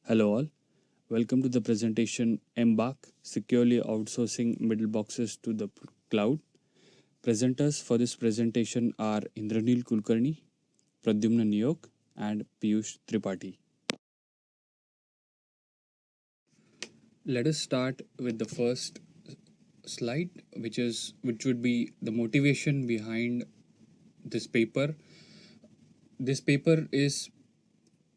Hello, all. Welcome to the presentation Embark Securely Outsourcing Middle Boxes to the Cloud. Presenters for this presentation are Indranil Kulkarni, Pradyumna Niyok, and Piyush Tripathi. Let us start with the first slide, which would be the motivation behind this paper. This paper is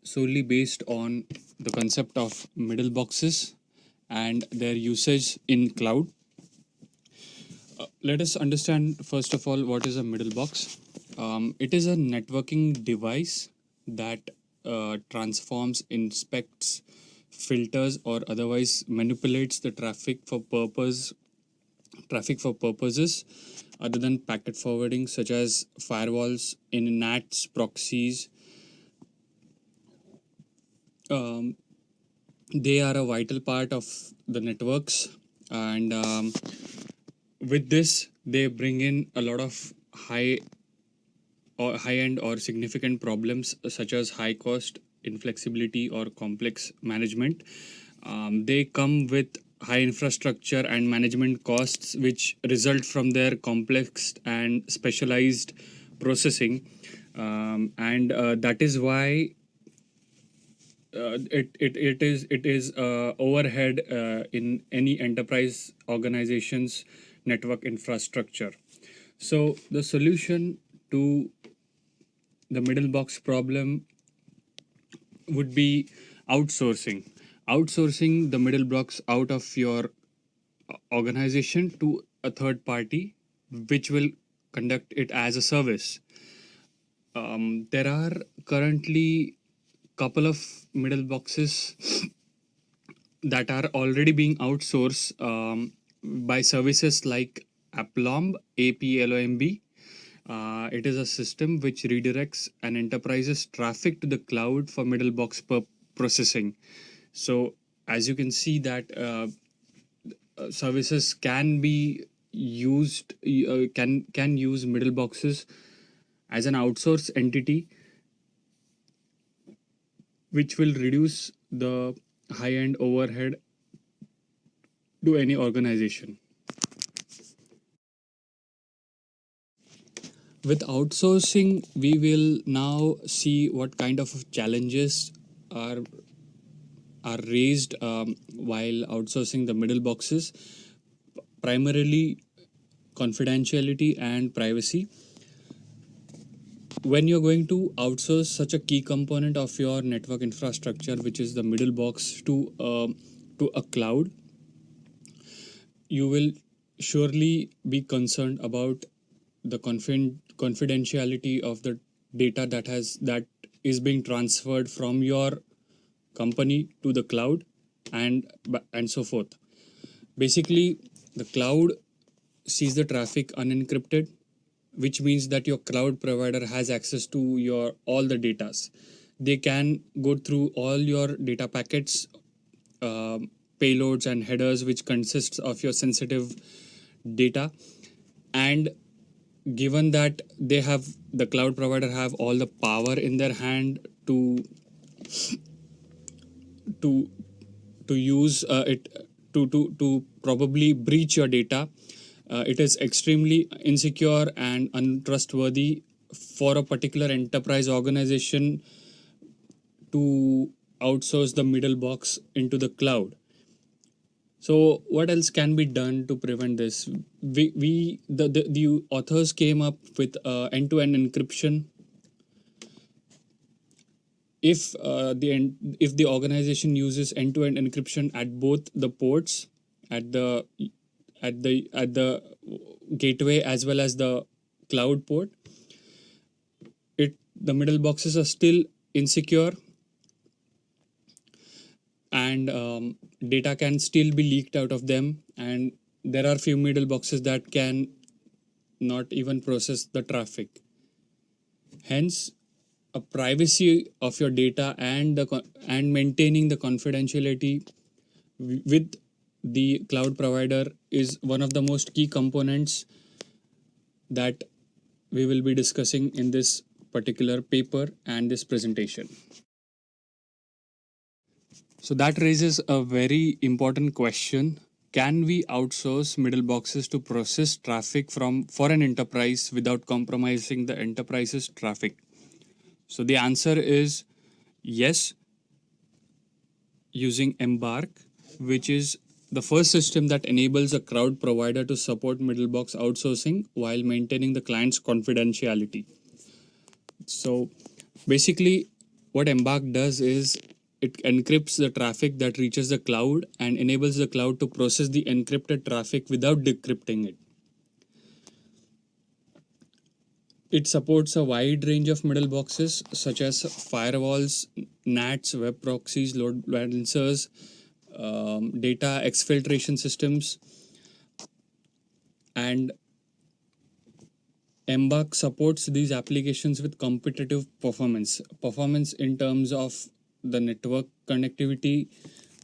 solely based on the concept of middle boxes and their usage in cloud. Let us understand first of all what is a middle box. It is a networking device that transforms, inspects, filters, or otherwise manipulates the traffic for purposes other than packet forwarding, such as firewalls, in NATs, proxies. Um, they are a vital part of the networks, and with this, they bring in a lot of high end or significant problems such as high cost, inflexibility, or complex management. They come with high infrastructure and management costs, which result from their complex and specialized processing. And that is why it is overhead in any enterprise organization's network infrastructure. So the solution to the middle box problem would be outsourcing the middle blocks out of your organization to a third party, which will conduct it as a service. There are currently couple of middle boxes that are already being outsourced by services like Aplomb, APLOMB. It is a system which redirects an enterprise's traffic to the cloud for middle box processing. So, as you can see, that services can be used can use middle boxes as an outsource entity, which will reduce the high end overhead to any organization. With outsourcing, we will now see what kind of challenges are are raised while outsourcing the middle boxes, primarily confidentiality and privacy. When you're going to outsource such a key component of your network infrastructure, which is the middle box, to a cloud, you will surely be concerned about the confidentiality of the data that is being transferred from your company to the cloud, and so forth. Basically, the cloud sees the traffic unencrypted, which means that your cloud provider has access to your all the datas. They can go through all your data packets, payloads, and headers, which consists of your sensitive data. And given that the cloud provider have all the power in their hand to to use it to probably breach your data. It is extremely insecure and untrustworthy for a particular enterprise organization to outsource the middle box into the cloud. So what else can be done to prevent this? The authors came up with end-to-end encryption. If the organization uses end-to-end encryption at both the ports, at the gateway as well as the cloud port, the middle boxes are still insecure, and data can still be leaked out of them, and there are few middle boxes that can not even process the traffic. Hence, a privacy of your data and maintaining the confidentiality with the cloud provider is one of the most key components that we will be discussing in this particular paper and this presentation. So that raises a very important question. Can we outsource middle boxes to process traffic for an enterprise without compromising the enterprise's traffic? So the answer is yes, using Embark, which is the first system that enables a cloud provider to support middle box outsourcing while maintaining the client's confidentiality. So basically, what Embark does is it encrypts the traffic that reaches the cloud and enables the cloud to process the encrypted traffic without decrypting it. It supports a wide range of middle boxes such as firewalls, NATs, web proxies, load balancers, data exfiltration systems, and Embark supports these applications with competitive performance in terms of the network connectivity,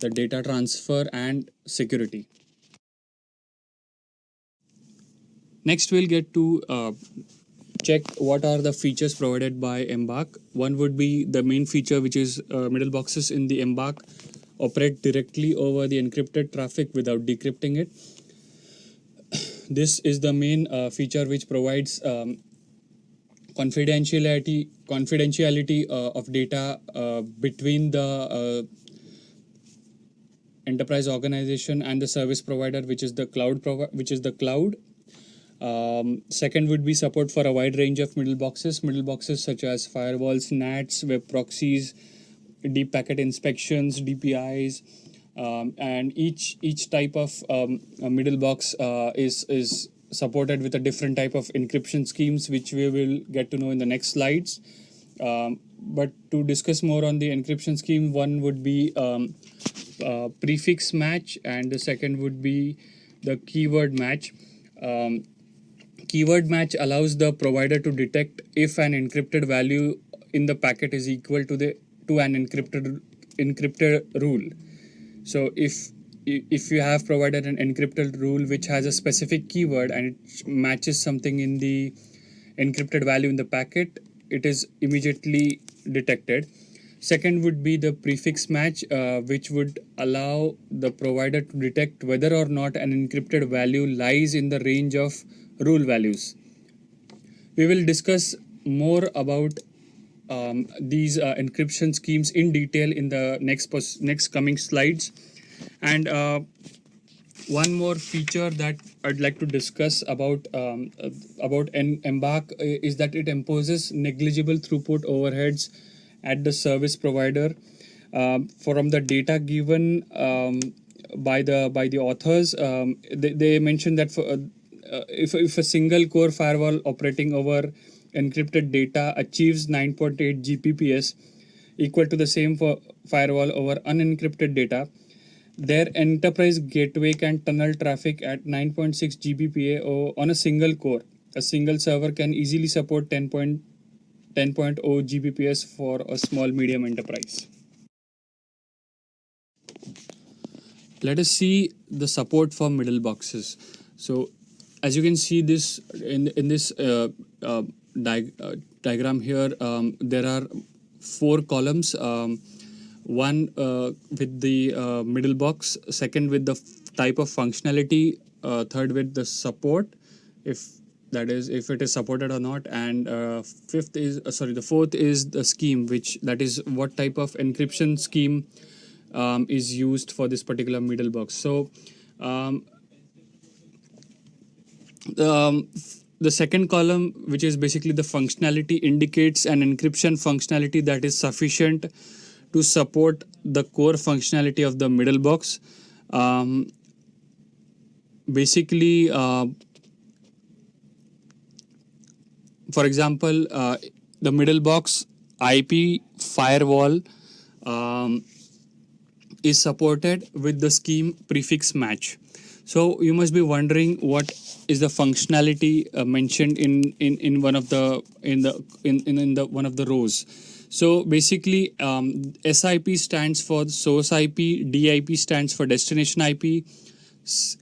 the data transfer, and security. Next, we'll get to check what are the features provided by Embark. One would be the main feature, which is middle boxes in the Embark operate directly over the encrypted traffic without decrypting it. This is the main feature which provides confidentiality of data between the enterprise organization and the service provider, which is the cloud. Second would be support for a wide range of middle boxes such as firewalls, NATs, web proxies, deep packet inspections, DPIs, and each type of middle box is supported with a different type of encryption schemes, which we will get to know in the next slides. But to discuss more on the encryption scheme, one would be prefix match, and the second would be the keyword match. Keyword match allows the provider to detect if an encrypted value in the packet is equal to an encrypted rule. So if you have provided an encrypted rule which has a specific keyword and it matches something in the encrypted value in the packet, it is immediately detected. Second would be the prefix match, which would allow the provider to detect whether or not an encrypted value lies in the range of rule values. We will discuss more about these encryption schemes in detail in the next coming slides. And one more feature that I'd like to discuss about Embark is that it imposes negligible throughput overheads at the service provider from the data given by the authors. They mentioned that if a single core firewall operating over encrypted data achieves 9.8 Gbps, equal to the same for firewall over unencrypted data, their enterprise gateway can tunnel traffic at 9.6 Gbps on a single core. A single server can easily support 10.0 Gbps for a small medium enterprise. Let us see the support for middle boxes. So, as you can see this in this diagram here, there are 4 columns. One with the middle box, second with the type of functionality, third with the support, if it is supported or not, and the fourth is the scheme, which that is what type of encryption scheme is used for this particular middle box. So the second column, which is basically the functionality, indicates an encryption functionality that is sufficient to support the core functionality of the middle box. Basically, for example, the middle box IP firewall is supported with the scheme prefix match. So you must be wondering what is the functionality mentioned in one of the one of the rows. So basically, SIP stands for source IP, DIP stands for destination IP,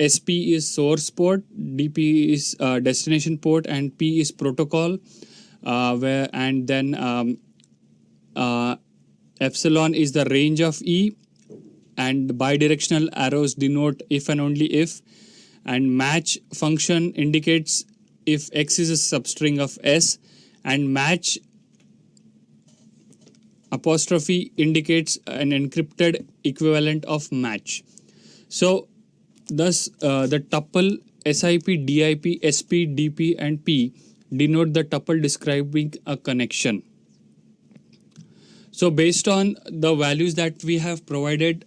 SP is source port, DP is destination port, and P is protocol. Then epsilon is the range of E, and bidirectional arrows denote if and only if, and match function indicates if X is a substring of S, and match apostrophe indicates an encrypted equivalent of match. So thus the tuple SIP, DIP, SP, DP and P denote the tuple describing a connection. So based on the values that we have provided,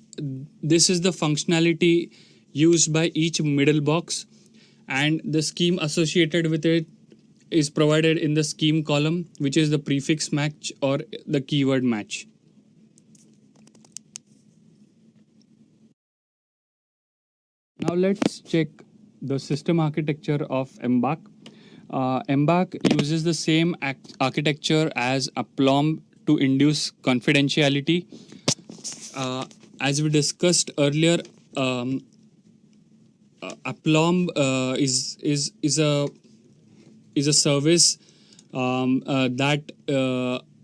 this is the functionality used by each middle box, and the scheme associated with it is provided in the scheme column, which is the prefix match or the keyword match. Now let's check the system architecture of Embark. Embark uses the same architecture as Aplomb to induce confidentiality. As we discussed earlier, Aplomb is a service that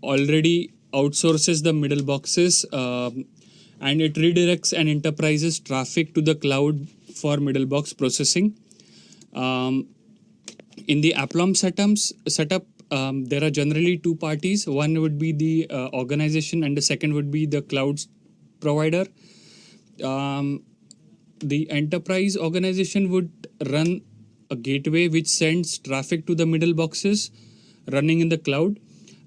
already outsources the middle boxes, and it redirects an enterprise's traffic to the cloud for middle box processing. In the Aplomb setup, there are generally two parties. One would be the organization, and the second would be the cloud provider. The enterprise organization would run a gateway which sends traffic to the middle boxes running in the cloud.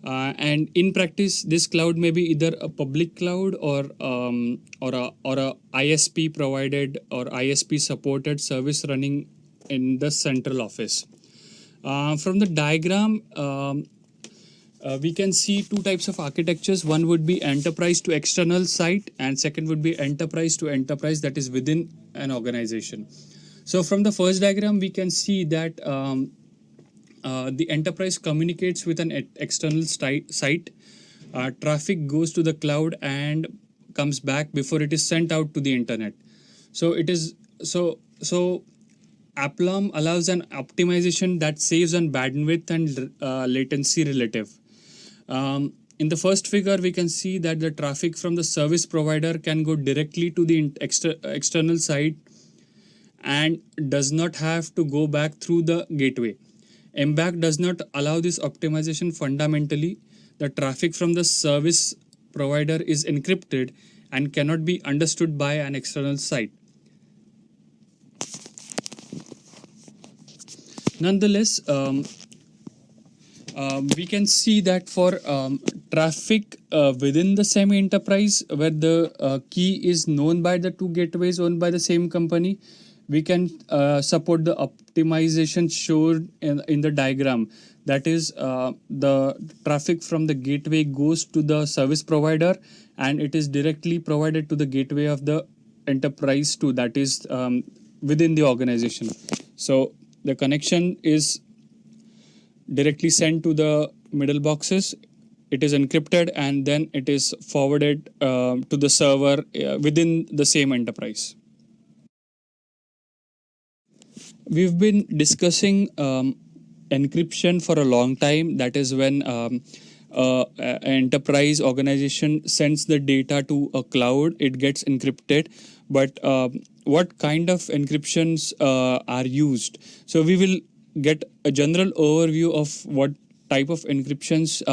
And in practice, this cloud may be either a public cloud or a ISP provided or ISP supported service running in the central office. From the diagram, we can see two types of architectures. One would be enterprise to external site, and second would be enterprise to enterprise, that is within an organization. So from the first diagram, we can see that the enterprise communicates with an external site. Traffic goes to the cloud and comes back before it is sent out to the internet. So Aplomb allows an optimization that saves on bandwidth and latency relative. In the first figure, we can see that the traffic from the service provider can go directly to the external site and does not have to go back through the gateway. Embark does not allow this optimization fundamentally. The traffic from the service provider is encrypted and cannot be understood by an external site. Nonetheless, we can see that for traffic within the same enterprise, where the key is known by the two gateways owned by the same company, we can support the optimization shown in the diagram. That is, the traffic from the gateway goes to the service provider and it is directly provided to the gateway of the enterprise too, that is within the organization. So the connection is directly sent to the middle boxes. It is encrypted and then it is forwarded to the server within the same enterprise. We've been discussing encryption for a long time. That is when an enterprise organization sends the data to a cloud, it gets encrypted. But what kind of encryptions are used? So we will get a general overview of what type of encryptions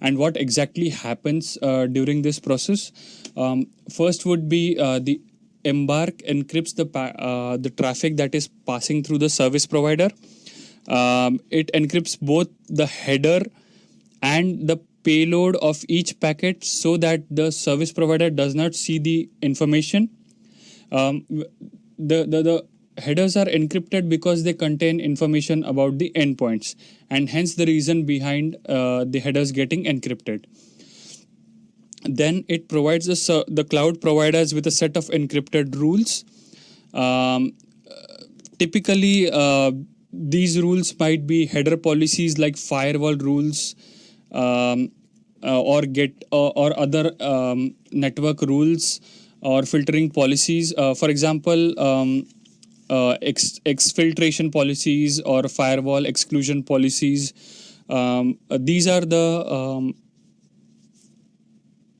and what exactly happens during this process. First would be the Embark encrypts the traffic that is passing through the service provider. It encrypts both the header and the payload of each packet so that the service provider does not see the information. The headers are encrypted because they contain information about the endpoints, and hence the reason behind the headers getting encrypted. Then it provides the cloud providers with a set of encrypted rules. Typically, these rules might be header policies like firewall rules, or other network rules or filtering policies. For example, exfiltration policies or firewall exclusion policies. These are the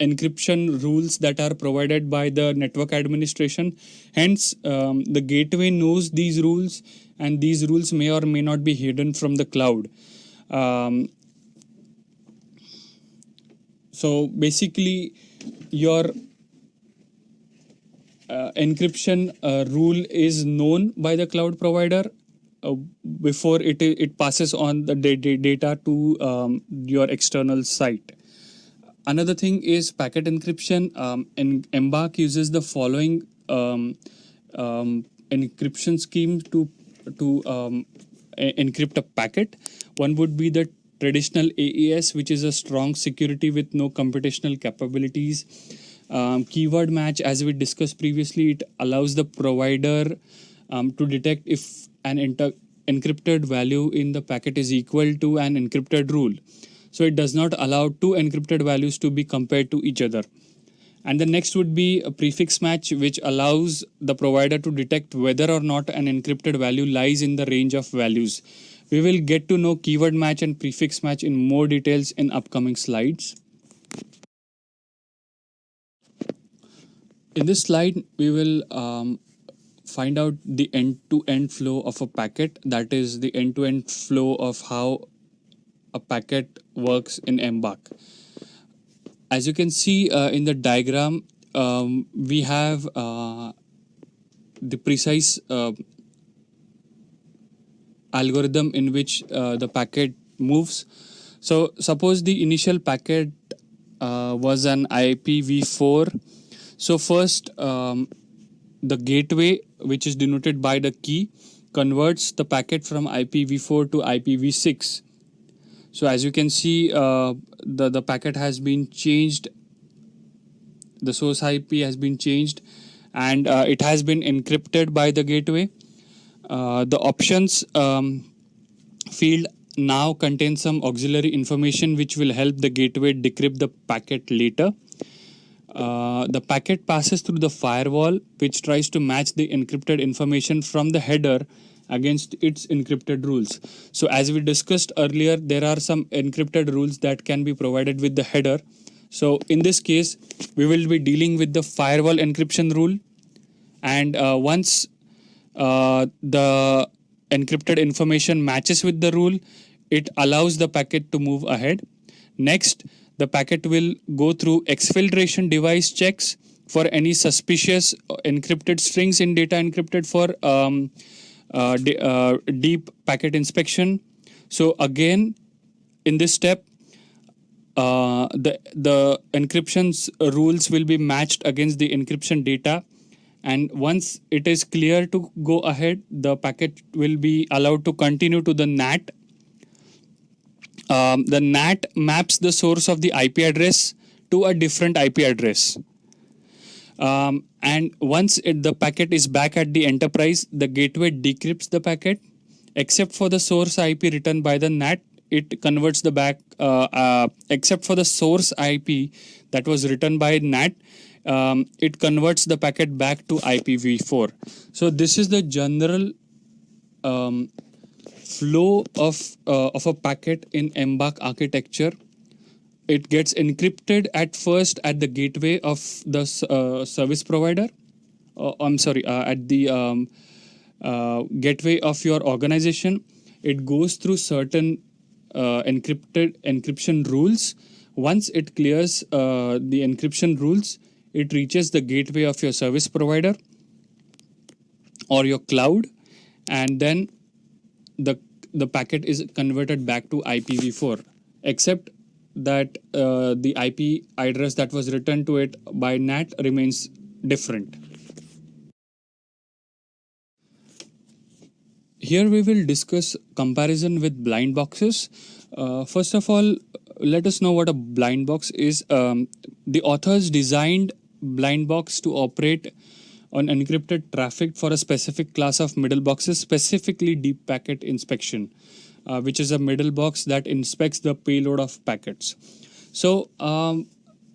encryption rules that are provided by the network administration. Hence, the gateway knows these rules, and these rules may or may not be hidden from the cloud. So basically, your encryption rule is known by the cloud provider before it passes on the data to your external site. Another thing is packet encryption. And Embark uses the following encryption scheme to encrypt a packet. One would be the traditional AES, which is a strong security with no computational capabilities. Keyword match, as we discussed previously, it allows the provider to detect if an encrypted value in the packet is equal to an encrypted rule. So it does not allow two encrypted values to be compared to each other. And the next would be a prefix match, which allows the provider to detect whether or not an encrypted value lies in the range of values. We will get to know keyword match and prefix match in more details in upcoming slides. In this slide, we will find out the end-to-end flow of a packet, that is the end-to-end flow of how a packet works in Embark. As you can see in the diagram, we have the precise algorithm in which the packet moves. So suppose the initial packet was an IPv4. So first, the gateway, which is denoted by the key, converts the packet from IPv4 to IPv6. So as you can see, the packet has been changed. The source IP has been changed, and it has been encrypted by the gateway. The options field now contains some auxiliary information which will help the gateway decrypt the packet later. The packet passes through the firewall, which tries to match the encrypted information from the header against its encrypted rules. So as we discussed earlier, there are some encrypted rules that can be provided with the header. So in this case, we will be dealing with the firewall encryption rule. And once the encrypted information matches with the rule, it allows the packet to move ahead. Next, the packet will go through exfiltration device checks for any suspicious encrypted strings in data encrypted for deep packet inspection. So again, in this step, the encryption's rules will be matched against the encryption data, and once it is clear to go ahead, the packet will be allowed to continue to the NAT. The NAT maps the source of the IP address to a different IP address. And once the packet is back at the enterprise, the gateway decrypts the packet. Except for the source IP written by the NAT, it converts the back. Except for the source IP that was written by NAT, it converts the packet back to IPv4. So this is the general flow of a packet in Embark architecture. It gets encrypted at first at the gateway of the service provider. At the gateway of your organization. It goes through certain encryption rules. Once it clears the encryption rules, it reaches the gateway of your service provider or your cloud, and then the packet is converted back to IPv4, except that the IP address that was written to it by NAT remains different. Here we will discuss comparison with blind boxes. First of all, let us know what a blind box is. The authors designed blind box to operate on encrypted traffic for a specific class of middle boxes, specifically deep packet inspection, which is a middle box that inspects the payload of packets. So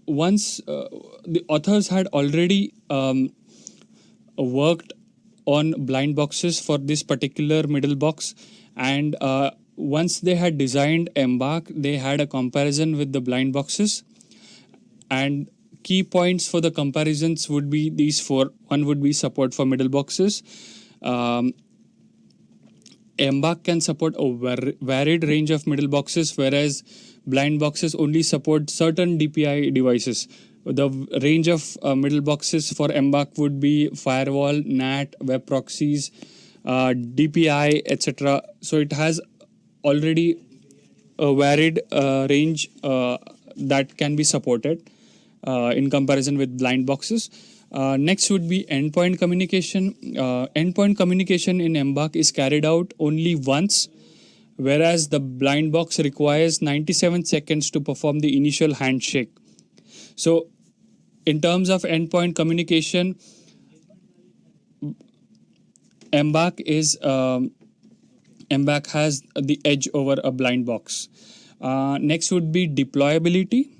once the authors had already worked on blind boxes for this particular middle box, and once they had designed Embark, they had a comparison with the blind boxes, and key points for the comparisons would be these four. One would be support for middle boxes. Um, Embark can support a varied range of middle boxes, whereas blind boxes only support certain DPI devices. The range of middle boxes for Embark would be firewall, NAT, web proxies, DPI, etc. So it has already a varied range that can be supported in comparison with blind boxes. Next would be endpoint communication. Endpoint communication in Embark is carried out only once, whereas the blind box requires 97 seconds to perform the initial handshake. So, in terms of endpoint communication, Embark is Embark has the edge over a blind box. Next would be deployability.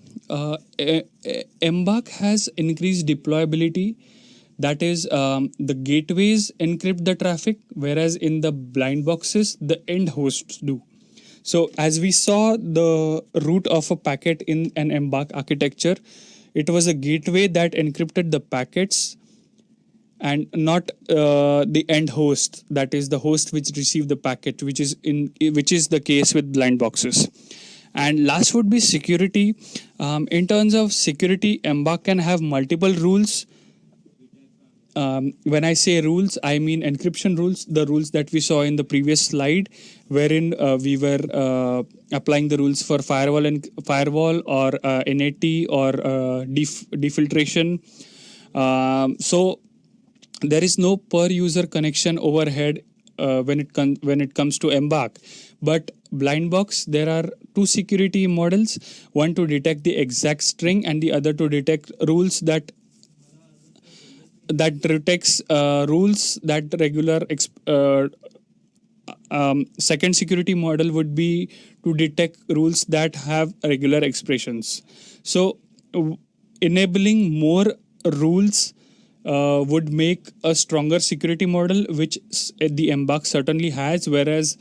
Embark has increased deployability. That is, the gateways encrypt the traffic, whereas in the blind boxes, the end hosts do. So, as we saw the root of a packet in an Embark architecture, it was a gateway that encrypted the packets and not the end host, that is the host which received the packet, which is the case with blind boxes. And last would be security. In terms of security, Embark can have multiple rules. When I say rules, I mean encryption rules, the rules that we saw in the previous slide, wherein we were applying the rules for firewall or NAT or defiltration. So there is no per user connection overhead when it comes to Embark. But blind box, there are two security models: one to detect the exact string, and the other to detect rules that detects rules that regular. Second security model would be to detect rules that have regular expressions. So, enabling more rules would make a stronger security model, which the Embark certainly has, whereas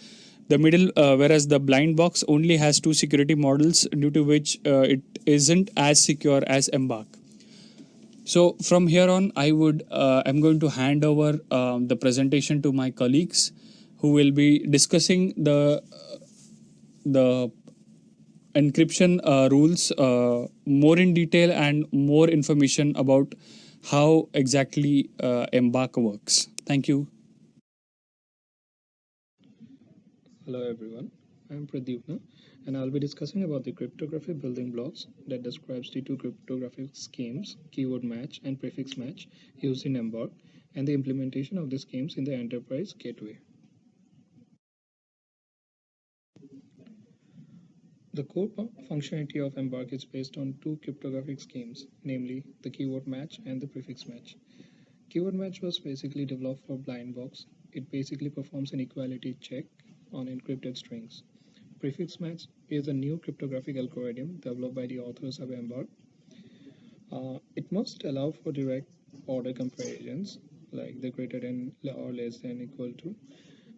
the blind box only has two security models, due to which it isn't as secure as Embark. So from here on, I'm going to hand over the presentation to my colleagues, who will be discussing the encryption rules more in detail, and more information about how exactly Embark works. Thank you. Hello everyone, I am Pradyumna and I'll be discussing about the cryptography building blocks that describes the two cryptographic schemes, keyword match and prefix match, used in Embark, and the implementation of the schemes in the enterprise gateway. The core functionality of Embark is based on two cryptographic schemes, namely the keyword match and the prefix match. Keyword match was basically developed for blind box. It basically performs an equality check on encrypted strings. Prefix match is a new cryptographic algorithm developed by the authors of Embark. It must allow for direct order comparisons, like the greater than or less than equal to,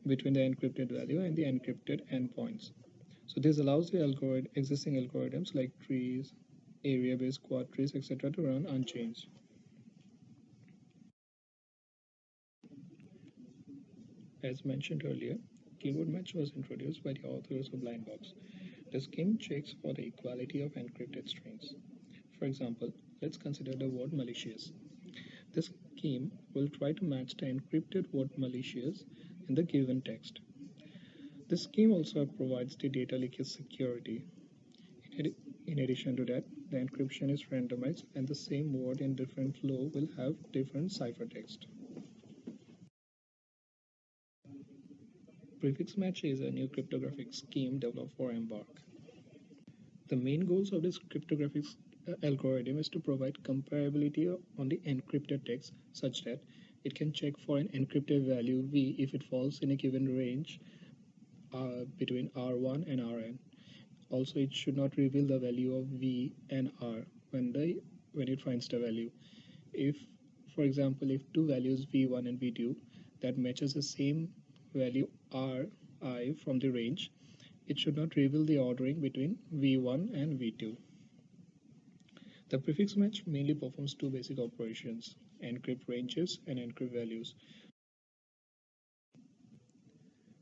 between the encrypted value and the encrypted endpoints. So this allows the existing algorithms like trees, area-based quad trees, etc. to run unchanged. As mentioned earlier, keyword match was introduced by the authors of Blindbox. The scheme checks for the equality of encrypted strings. For example, let's consider the word malicious. This scheme will try to match the encrypted word malicious in the given text. This scheme also provides the data leakage security. In addition to that, the encryption is randomized and the same word in different flow will have different ciphertext. Prefix match is a new cryptographic scheme developed for Embark. The main goals of this cryptographic algorithm is to provide comparability on the encrypted text such that it can check for an encrypted value V if it falls in a given range between R1 and Rn. Also, it should not reveal the value of V and R when it finds the value. If, for example, if two values V1 and V2 that matches the same value Ri from the range, it should not reveal the ordering between V1 and V2. The prefix match mainly performs two basic operations: encrypt ranges and encrypt values.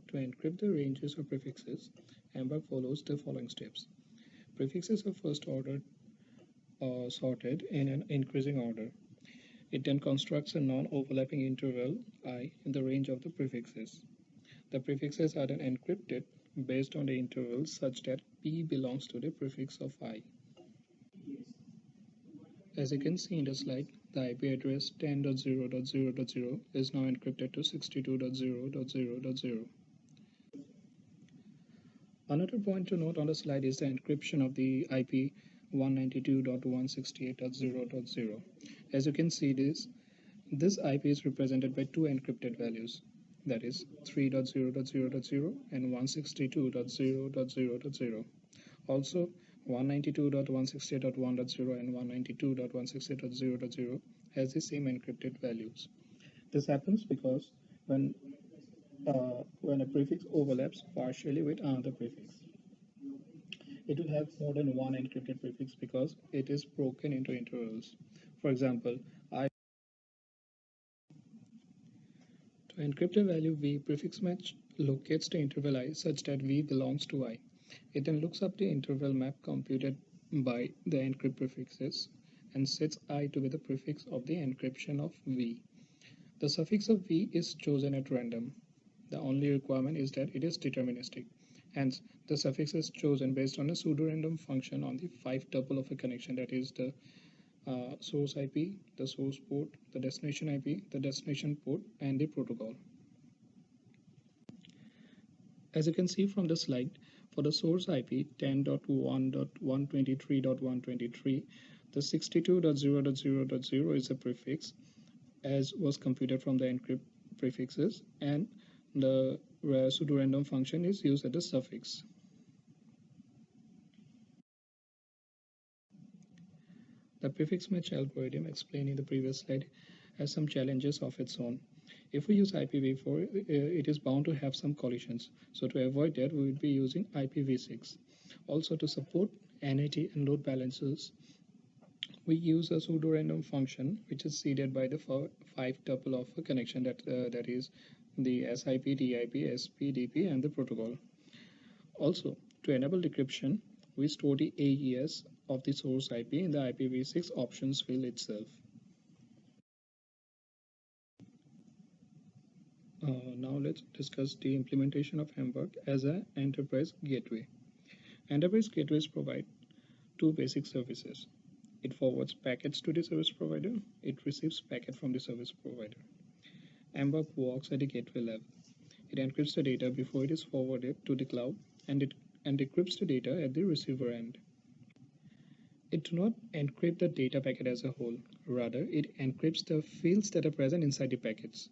To encrypt the ranges of prefixes, Embark follows the following steps. Prefixes are first ordered or sorted in an increasing order. It then constructs a non-overlapping interval I in the range of the prefixes. The prefixes are then encrypted based on the intervals such that P belongs to the prefix of I. As you can see in the slide, the IP address 10.0.0.0 is now encrypted to 62.0.0.0. Another point to note on the slide is the encryption of the IP 192.168.0.0. As you can see this IP is represented by two encrypted values, that is 3.0.0.0 and 162.0.0.0. Also, 192.168.1.0 and 192.168.0.0 has the same encrypted values. This happens because when a prefix overlaps partially with another prefix, it will have more than one encrypted prefix because it is broken into intervals. For example, to encrypt a value v, prefix match locates the interval I such that v belongs to I. It then looks up the interval map computed by the encrypt prefixes and sets I to be the prefix of the encryption of v. The suffix of v is chosen at random. The only requirement is that it is deterministic. Hence, the suffix is chosen based on a pseudo-random function on the 5-tuple of a connection, that is the source IP, the source port, the destination IP, the destination port, and the protocol. As you can see from the slide, for the source IP 10.1.123.123, the 62.0.0.0 is a prefix as was computed from the encrypt prefixes, and the pseudo-random function is used as the suffix. The prefix match algorithm explained in the previous slide has some challenges of its own. If we use IPv4, it is bound to have some collisions. So to avoid that, we would be using IPv6. Also, to support NAT and load balancers, we use a pseudo-random function which is seeded by the 5-tuple of a connection, that is the SIP, DIP, SP, DP, and the protocol. Also, to enable decryption, we store the AES of the source IP in the IPv6 options field itself. Now let's discuss the implementation of Embark as an enterprise gateway. Enterprise gateways provide two basic services. It forwards packets to the service provider. It receives packet from the service provider. Embark works at the gateway level. It encrypts the data before it is forwarded to the cloud, and it decrypts the data at the receiver end. It does not encrypt the data packet as a whole. Rather, it encrypts the fields that are present inside the packets.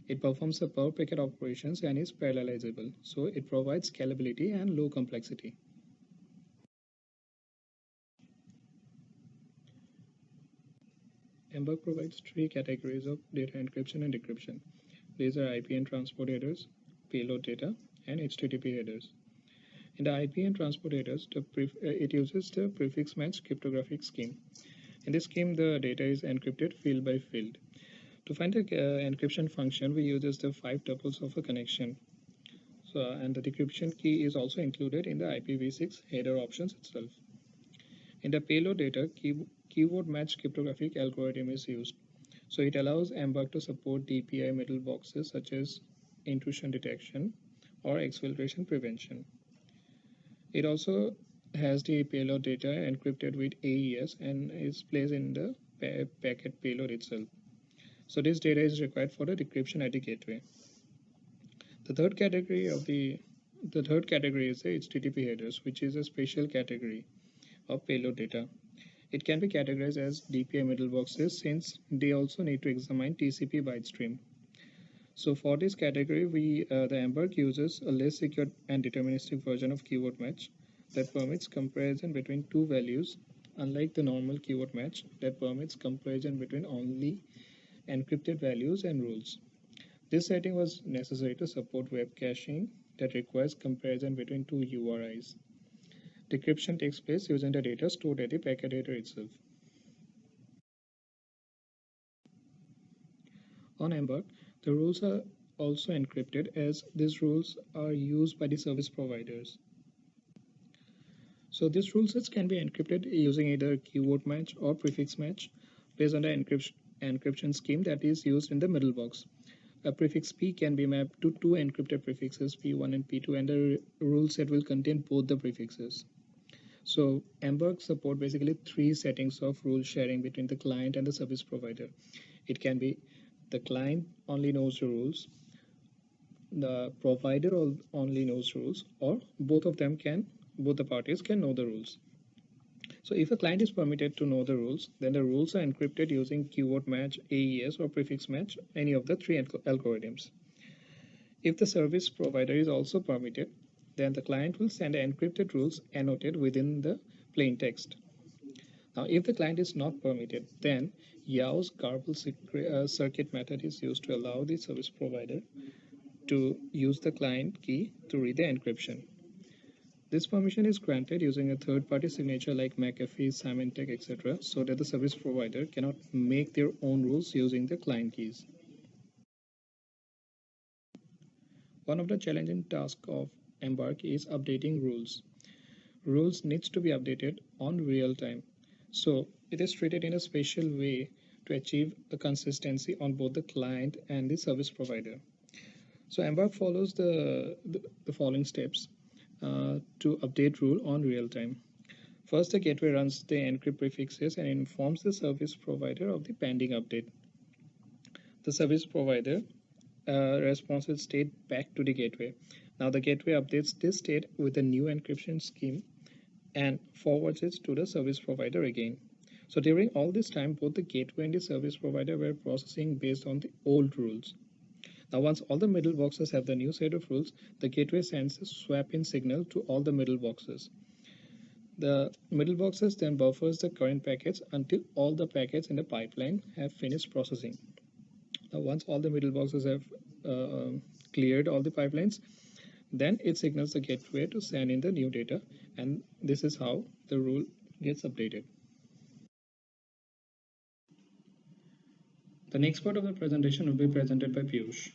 It performs the per packet operations and is parallelizable, so it provides scalability and low complexity. Embark provides three categories of data encryption and decryption. These are IP and transport headers, payload data, and HTTP headers. In the IP and transport headers, it uses the prefix match cryptographic scheme. In this scheme, the data is encrypted field by field. To find the encryption function, we use the 5 tuples of a connection. And the decryption key is also included in the IPv6 header options itself. In the payload data, keyword match cryptographic algorithm is used. So it allows Embark to support DPI middle boxes such as intrusion detection or exfiltration prevention. It also has the payload data encrypted with AES and is placed in the packet payload itself. So this data is required for the decryption at the gateway. The third category is the HTTP headers, which is a special category of payload data. It can be categorized as DPI middle boxes since they also need to examine TCP byte stream. So for this category, the Embark uses a less secure and deterministic version of keyword match that permits comparison between two values, unlike the normal keyword match that permits comparison between only encrypted values and rules. This setting was necessary to support web caching that requires comparison between two URIs. Decryption takes place using the data stored at the packet header itself. On Embark, the rules are also encrypted as these rules are used by the service providers. So these rule sets can be encrypted using either keyword match or prefix match based on the encryption scheme that is used in the middle box. A prefix P can be mapped to two encrypted prefixes P1 and P2, and the rule set will contain both the prefixes. So Embark support basically three settings of rule sharing between the client and the service provider. It can be the client only knows the rules, the provider only knows rules, or both the parties can know the rules. So if a client is permitted to know the rules, then the rules are encrypted using keyword match, AES, or prefix match, any of the three algorithms. If the service provider is also permitted, then the client will send encrypted rules annotated within the plain text. Now, if the client is not permitted, then Yao's garble circuit method is used to allow the service provider to use the client key to read the encryption. This permission is granted using a third-party signature like McAfee, Symantec, etc., so that the service provider cannot make their own rules using the client keys. One of the challenging tasks of Embark is updating rules. Rules needs to be updated on real time, so it is treated in a special way to achieve a consistency on both the client and the service provider. So Embark follows the following steps to update rule on real time. First, the gateway runs the encrypt prefixes and informs the service provider of the pending update. The service provider responses state back to the gateway. Now the gateway updates this state with a new encryption scheme and forwards it to the service provider again. So during all this time, both the gateway and the service provider were processing based on the old rules. Now once all the middle boxes have the new set of rules, the gateway sends a swap in signal to all the middle boxes. The middle boxes then buffers the current packets until all the packets in the pipeline have finished processing. Now once all the middle boxes have cleared all the pipelines, then it signals the gateway to send in the new data, and this is how the rule gets updated. The next part of the presentation will be presented by Piyush.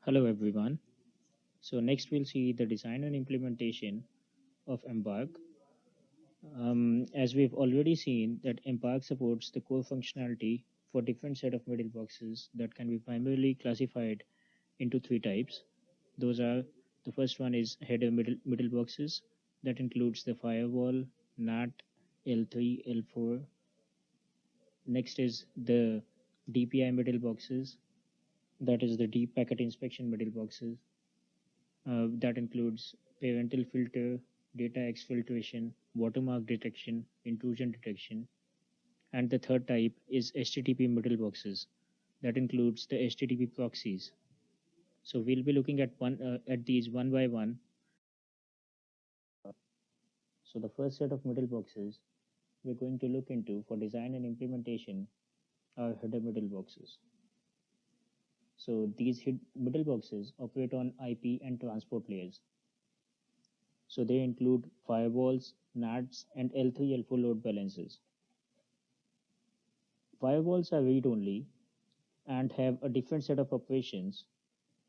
Hello everyone. So next we'll see the design and implementation of Embark. As we've already seen that Embark supports the core functionality for different set of middle boxes that can be primarily classified into three types. Those are, the first one is header middle boxes that includes the firewall, NAT, L3, L4. Next is the DPI middle boxes, that is the deep packet inspection middle boxes. That includes parental filter, data exfiltration, watermark detection, intrusion detection. And the third type is HTTP middle boxes. That includes the HTTP proxies. So we'll be looking at these one by one. So the first set of middle boxes we're going to look into for design and implementation are header middle boxes. So these middle boxes operate on IP and transport layers. So they include firewalls, NATs, and L3, L4 load balancers. Firewalls are read-only and have a different set of operations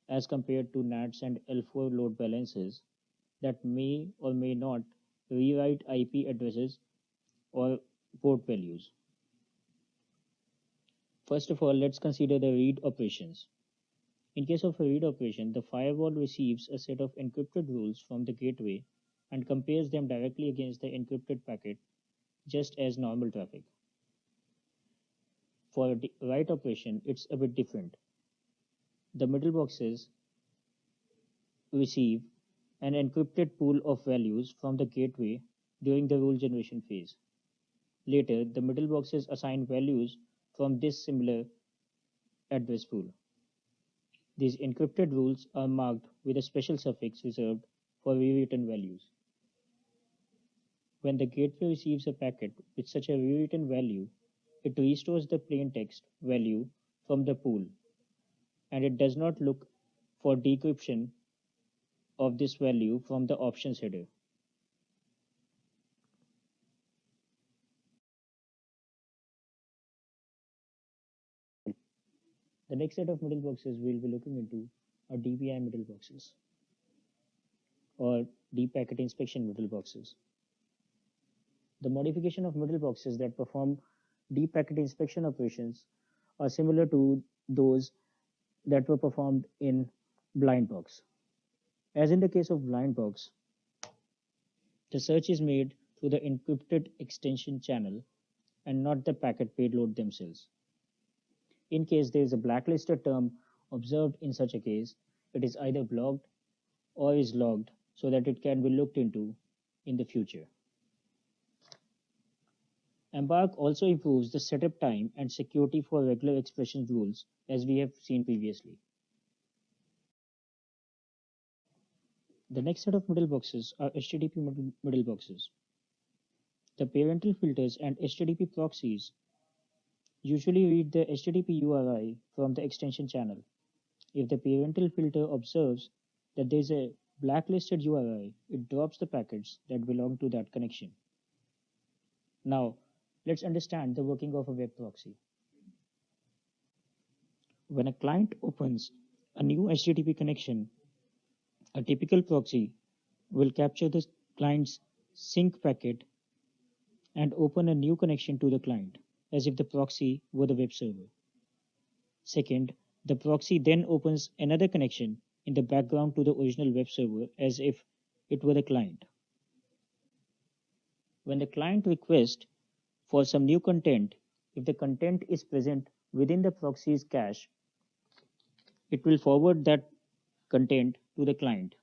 as compared to NATs and L4 load balancers that may or may not rewrite IP addresses or port values. First of all, let's consider the read operations. In case of a read operation, the firewall receives a set of encrypted rules from the gateway and compares them directly against the encrypted packet, just as normal traffic. For a write operation, it's a bit different. The middle boxes receive an encrypted pool of values from the gateway during the rule generation phase. Later, the middle boxes assign values from this similar address pool. These encrypted rules are marked with a special suffix reserved for rewritten values. When the gateway receives a packet with such a rewritten value, it restores the plain text value from the pool, and it does not look for decryption of this value from the options header. The next set of middle boxes we'll be looking into are DPI middle boxes or deep packet inspection middle boxes. The modification of middle boxes that perform deep packet inspection operations are similar to those that were performed in blind box. As in the case of blind box, the search is made through the encrypted extension channel and not the packet payload themselves. In case there is a blacklisted term observed in such a case, it is either blocked or is logged so that it can be looked into in the future. Embark also improves the setup time and security for regular expression rules, as we have seen previously. The next set of middle boxes are HTTP middle boxes. The parental filters and HTTP proxies usually read the HTTP URI from the extension channel. If the parental filter observes that there is a blacklisted URI, it drops the packets that belong to that connection. Now, let's understand the working of a web proxy. When a client opens a new HTTP connection, a typical proxy will capture the client's sync packet and open a new connection to the client, as if the proxy were the web server. Second, the proxy then opens another connection in the background to the original web server as if it were the client. When the client requests for some new content, if the content is present within the proxy's cache, it will forward that content to the client.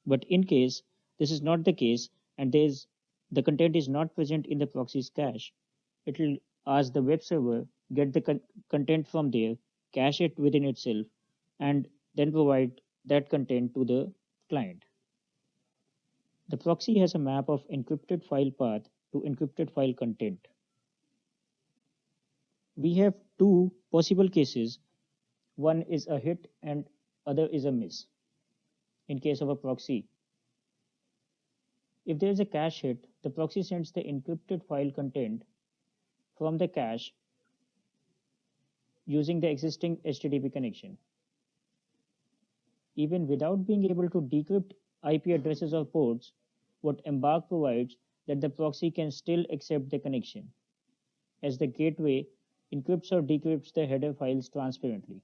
But in case this is not the case and the content is not present in the proxy's cache, it will ask the web server get the content from there, cache it within itself, and then provide that content to the client. The proxy has a map of encrypted file path to encrypted file content. We have two possible cases. One is a hit and other is a miss. In case of a proxy, if there is a cache hit, the proxy sends the encrypted file content from the cache using the existing HTTP connection. Even without being able to decrypt IP addresses or ports, what Embark provides that the proxy can still accept the connection, as the gateway encrypts or decrypts the header files transparently.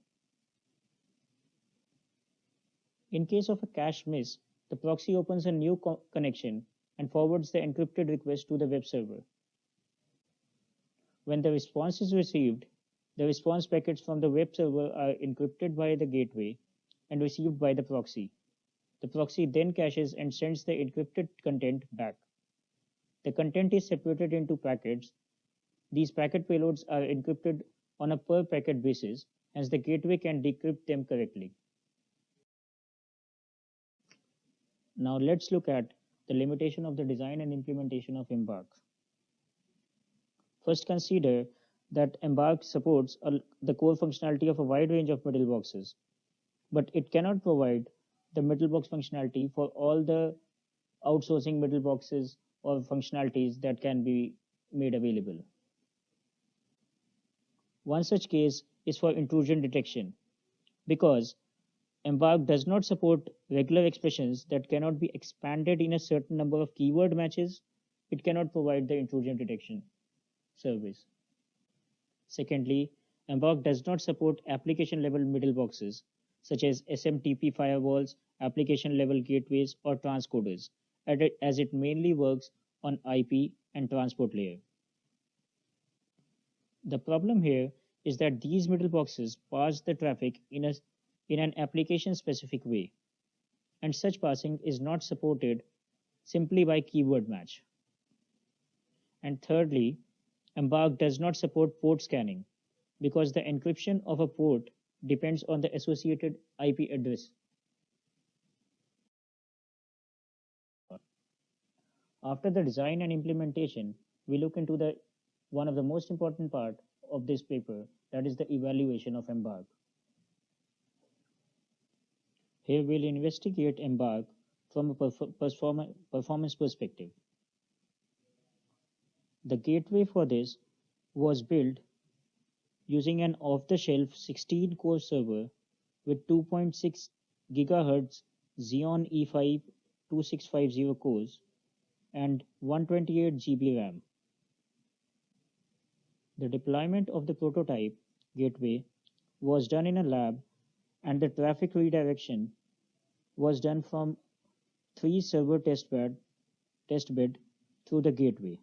In case of a cache miss, the proxy opens a new connection and forwards the encrypted request to the web server. When the response is received, the response packets from the web server are encrypted by the gateway and received by the proxy. The proxy then caches and sends the encrypted content back. The content is separated into packets. These packet payloads are encrypted on a per packet basis, hence the gateway can decrypt them correctly. Now let's look at the limitation of the design and implementation of Embark. First, consider that Embark supports the core functionality of a wide range of middle boxes, but it cannot provide the middle box functionality for all the outsourcing middle boxes or functionalities that can be made available. One such case is for intrusion detection, because Embark does not support regular expressions that cannot be expanded in a certain number of keyword matches. It cannot provide the intrusion detection service. Secondly, Embark does not support application level middle boxes such as SMTP firewalls, application level gateways, or transcoders, as it mainly works on IP and transport layer. The problem here is that these middle boxes parse the traffic in an application-specific way, and such parsing is not supported simply by keyword match. And thirdly, Embark does not support port scanning, because the encryption of a port depends on the associated IP address. After the design and implementation, we look into one of the most important part of this paper, that is the evaluation of Embark. Here we'll investigate Embark from a performance perspective. The gateway for this was built using an off-the-shelf 16-core server with 2.6 GHz Xeon E5 2650 cores and 128 GB RAM. The deployment of the prototype gateway was done in a lab, and the traffic redirection was done from 3 server testbed through the gateway.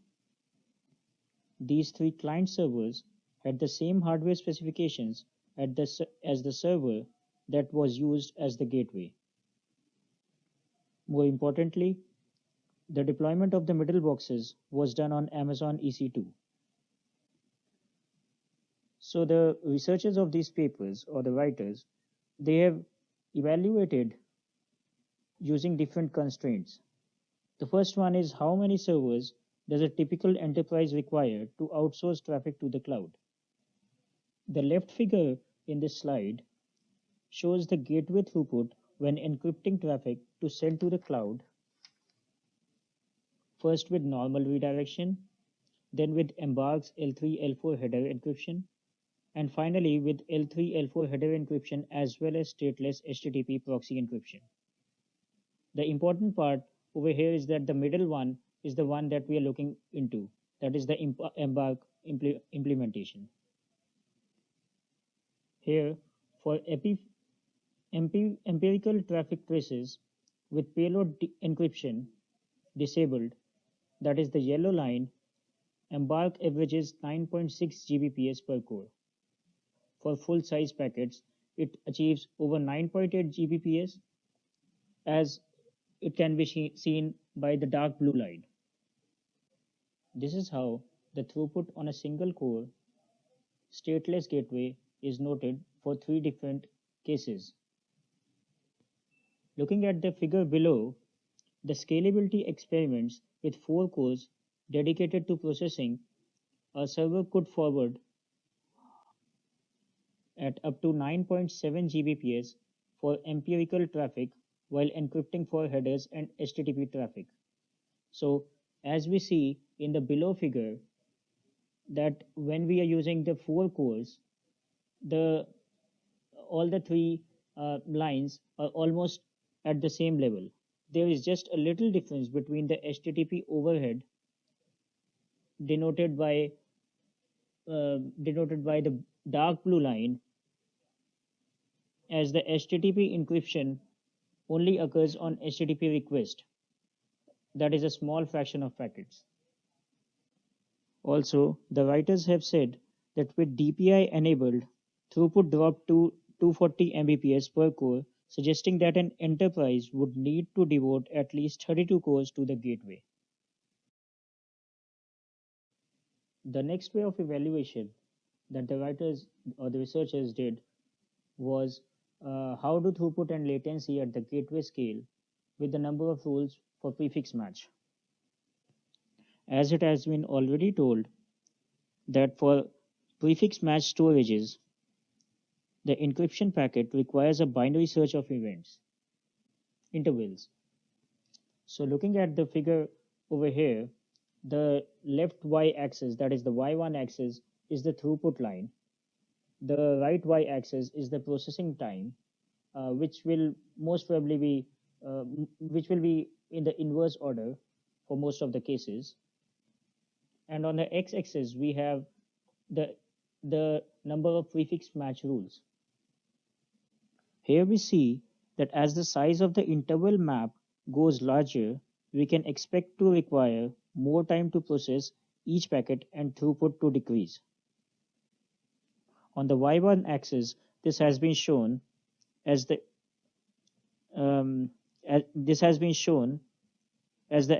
These 3 client servers had the same hardware specifications as the server that was used as the gateway. More importantly, the deployment of the middle boxes was done on Amazon EC2. So the researchers of these papers, or the writers, they have evaluated using different constraints. The first one is, how many servers does a typical enterprise require to outsource traffic to the cloud? The left figure in this slide shows the gateway throughput when encrypting traffic to send to the cloud, first with normal redirection, then with Embark's L3 L4 header encryption, and finally with L3 L4 header encryption as well as stateless HTTP proxy encryption. The important part over here is that the middle one is the one that we are looking into, that is the Embark implementation. Here, for empirical traffic traces with payload encryption disabled, that is the yellow line, Embark averages 9.6 Gbps per core. For full-size packets, it achieves over 9.8 Gbps, as it can be seen by the dark blue line. This is how the throughput on a single core stateless gateway is noted for 3 different cases. Looking at the figure below, the scalability experiments with 4 cores dedicated to processing, a server could forward at up to 9.7 Gbps for empirical traffic while encrypting for headers and HTTP traffic. So as we see in the below figure, that when we are using the 4 cores, all the 3 lines are almost at the same level. There is just a little difference between the HTTP overhead denoted by the dark blue line, as the HTTP encryption only occurs on HTTP request. That is a small fraction of packets. Also, the writers have said that with DPI enabled, throughput dropped to 240 Mbps per core, suggesting that an enterprise would need to devote at least 32 cores to the gateway. The next way of evaluation that the writers or the researchers did was how do throughput and latency at the gateway scale with the number of rules for prefix match. As it has been already told that for prefix match storages, the encryption packet requires a binary search of intervals. So looking at the figure over here, the left y-axis, that is the y1 axis, is the throughput line. The right y-axis is the processing time, which will most probably be in the inverse order for most of the cases. And on the x-axis, we have the number of prefix match rules. Here we see that as the size of the interval map goes larger, we can expect to require more time to process each packet and throughput to decrease. On the y1 axis, this has been shown as the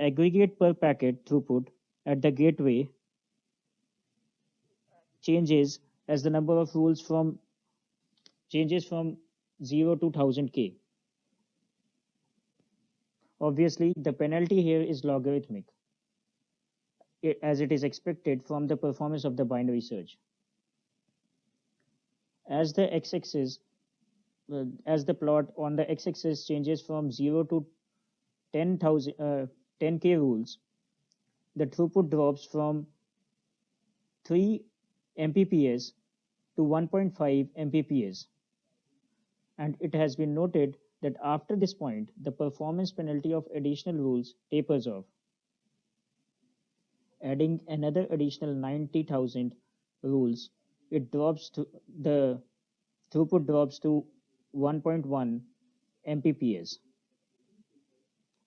aggregate per packet throughput at the gateway changes as the number of rules changes from 0 to 1000K. Obviously, the penalty here is logarithmic, as it is expected from the performance of the binary search. As the plot on the x-axis changes from 0 to 10K rules, the throughput drops from 3 Mbps to 1.5 Mbps, and it has been noted that after this point, the performance penalty of additional rules tapers off. Adding another additional 90,000 rules, it drops to the throughput drops to 1.1 Mbps.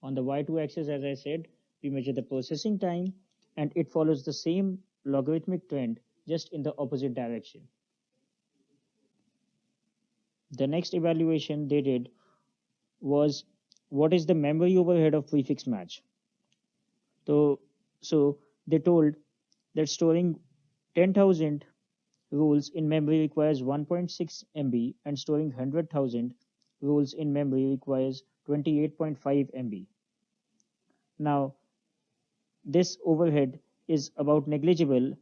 On the y2 axis, as I said, we measure the processing time, and it follows the same logarithmic trend, just in the opposite direction. The next evaluation they did was, what is the memory overhead of prefix match? So they told that storing 10,000 rules in memory requires 1.6 MB, and storing 100,000 rules in memory requires 28.5 MB. Now, this overhead is about negligible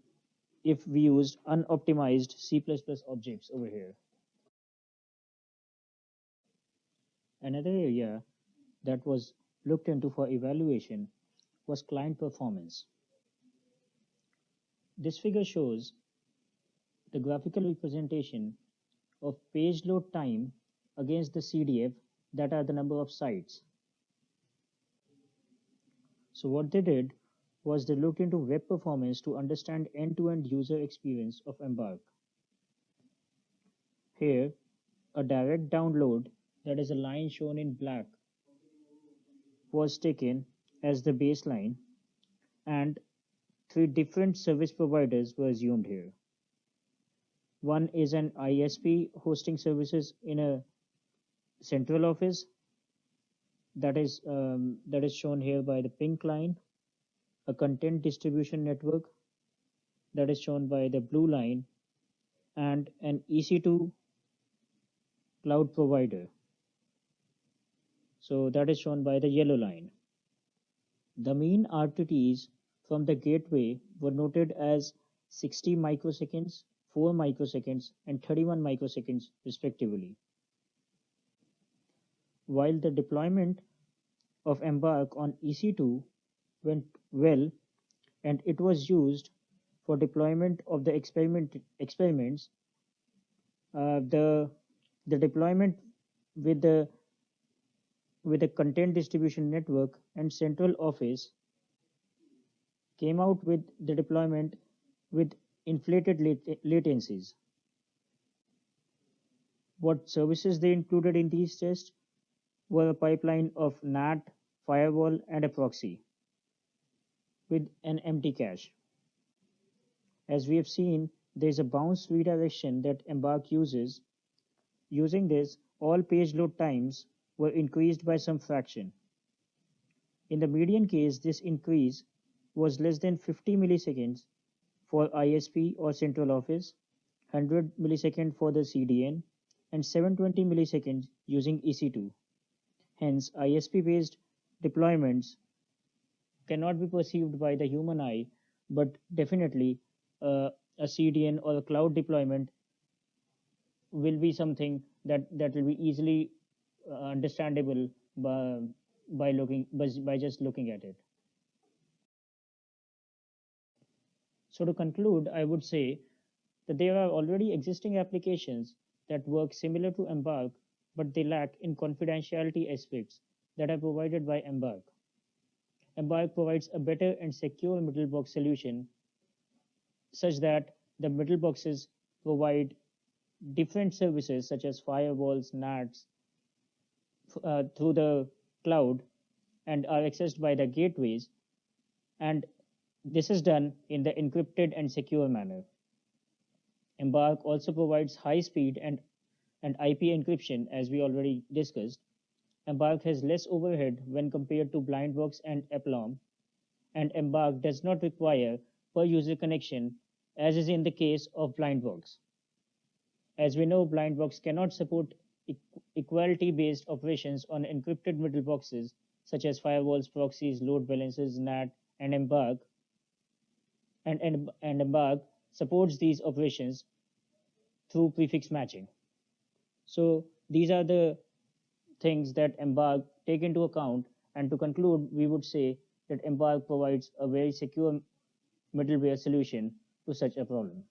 if we used unoptimized C++ objects over here. Another area that was looked into for evaluation was client performance. This figure shows the graphical representation of page load time against the CDF, that are the number of sites. So what they did was they looked into web performance to understand end-to-end user experience of Embark. Here, a direct download, that is a line shown in black, was taken as the baseline, and three different service providers were assumed here. One is an ISP hosting services in a central office, that is shown here by the pink line, a content distribution network, that is shown by the blue line, and an EC2 cloud provider, so that is shown by the yellow line. The mean RTTs from the gateway were noted as 60 microseconds, 4 microseconds, and 31 microseconds respectively. While the deployment of Embark on EC2 went well, and it was used for deployment of the experiments, the deployment with the content distribution network and central office came out with the deployment with inflated latencies. What services they included in these tests were a pipeline of NAT, firewall, and a proxy with an empty cache. As we have seen, there is a bounce redirection that Embark uses. Using this, all page load times were increased by some fraction. In the median case, this increase was less than 50 milliseconds for ISP or central office, 100 milliseconds for the CDN, and 720 milliseconds using EC2. Hence, ISP-based deployments cannot be perceived by the human eye, but definitely a CDN or a cloud deployment will be something that will be easily understandable by just looking at it. So to conclude, I would say that there are already existing applications that work similar to Embark, but they lack in confidentiality aspects that are provided by Embark. Embark provides a better and secure middle box solution, such that the middle boxes provide different services such as firewalls, NATs, through the cloud, and are accessed by the gateways, and this is done in the encrypted and secure manner. Embark also provides high speed and IP encryption, as we already discussed. Embark has less overhead when compared to Blindbox and Aplomb, and Embark does not require per user connection, as is in the case of Blindbox. As we know, Blindbox cannot support equality-based operations on encrypted middle boxes such as firewalls, proxies, load balancers, NAT, and Embark. And Embark supports these operations through prefix matching. So these are the things that Embark take into account. And to conclude, we would say that Embark provides a very secure middleware solution to such a problem.